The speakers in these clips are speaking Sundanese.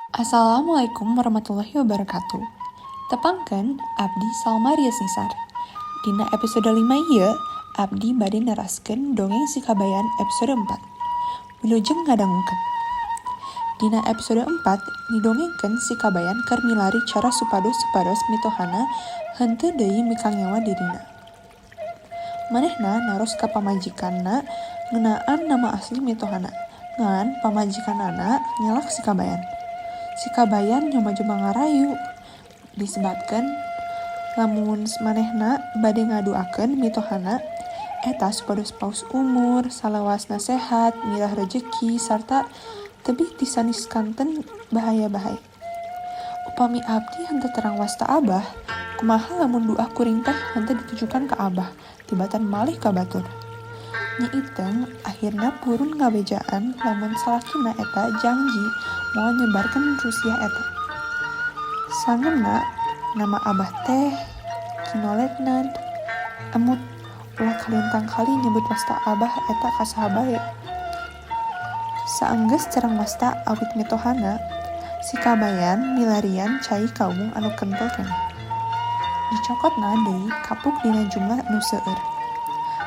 Assalamualaikum warahmatullahi wabarakatuh. Tepangkeun abdi Salma Rias Nisar. Dina episode 5 ieu, abdi bade neraskeun dongeng si kabayan episode 4. Wilujeng ngadangungkeun. Dina episode 4 didongengkeun si kabayan keur milari cara supados mitohana henteu deui mikang nyawa dirina. Manehna naros ka pamajikanna ngeunaan nama asli mitohana. Ngan pamajikanana nyalak si kabayan. Si kabayan nyoba-nyoba ngarayu. Disebabkan lamun manehna bade ngaduakeun mitohana eta supados paus umur, salawasna sehat, mirah rejeki, sarta tebih disaniskanten bahaya-bahaya. Upami abdi henteu terang wasta Abah, kumaha lamun doa kuring teh henteu ditujukan ka Abah, tibatan malih ka batur. Nyi Iteng akhirna purun ngabejaan lamun salakina eta janji moal nyebarkeun rusiah eta. Sangeuna nama Abah teh Kinoletnad. Emut ulah kalintang kali nyebut wasta Abah eta ka saha bae. Saenggeus cereng wasta awit mitohana, si kabayan milarian cai kaung anu kentel keneh. Dicokotna deui kapuk dina jumlah nu seueur.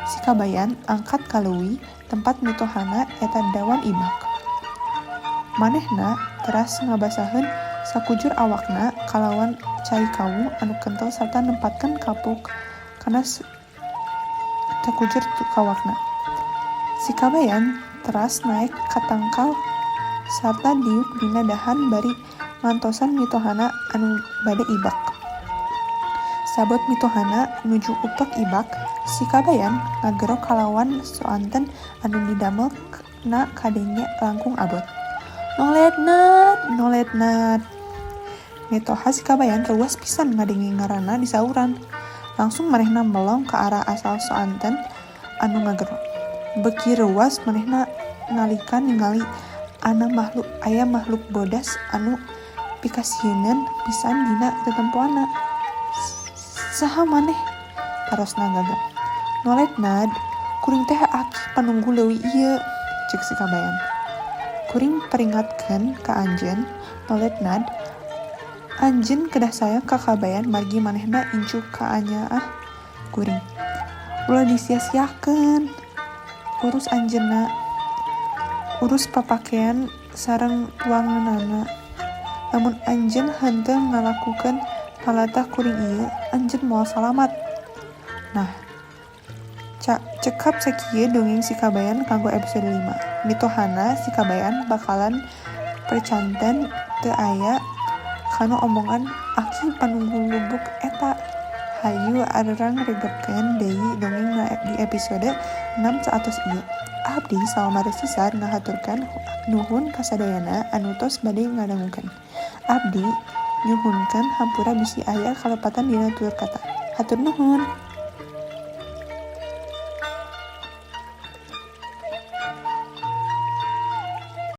Si kabayan angkat ka leuwih tempat mitohana eta dawan ibak. Manehna teras ngabasaheun sakujur awakna kalawan cai kaung anu kentel sarta nempatkeun kapuk kana sakujur kawakna. Si kabayan teras naek ka tangkal sarta diuk dina dahan bari mantosan mitohana anu bade ibak. Sabot mitohana nuju upek ibak, si kabayan ngagerok kalawan soanten anu didamelna kadenge langkung abot. Noletnad. Mitoha si kabayan ruas pisan ngadenge ngaranna disauran. Langsung manehna melong ke arah asal soanten anu ngagerok. Beki ruas manehna nalikan ningali aya makhluk bodas anu pikasieun pisan dina tetempoana. Saha maneh? Tarosna gagap. Noletnad, kuring teh aki panunggu leuwih ieu, ceuk si kabayan. Kuring peringatkeun ka anjeun, Noletnad, anjeun kedah sayang ka kabayan margi manehna incu ka anyaah kuring. Ulah disia-siakeun. Urus anjeunna, urus papakean sareng wangunana. Lamun anjeun henteu ngalakukeun palatah kuring ieu, anjeun moal salamat. Nah, cekap sakieu dongeng si kabayan kanggo episode 5. Mitohana si kabayan bakalan percanten teu aya kana omongan aki panunggu lubuk eta. Hayu arurang regepkeun deui dongeng di episode 6 saatos ieu. Abdi Salma Rias Nisar ngahaturkeun nuhun kasadayana anu tos bade ngadangungkeun. Abdi nyuhunkeun hampura bisi aya kalepatan dina tutur kata. Hatur nuhun.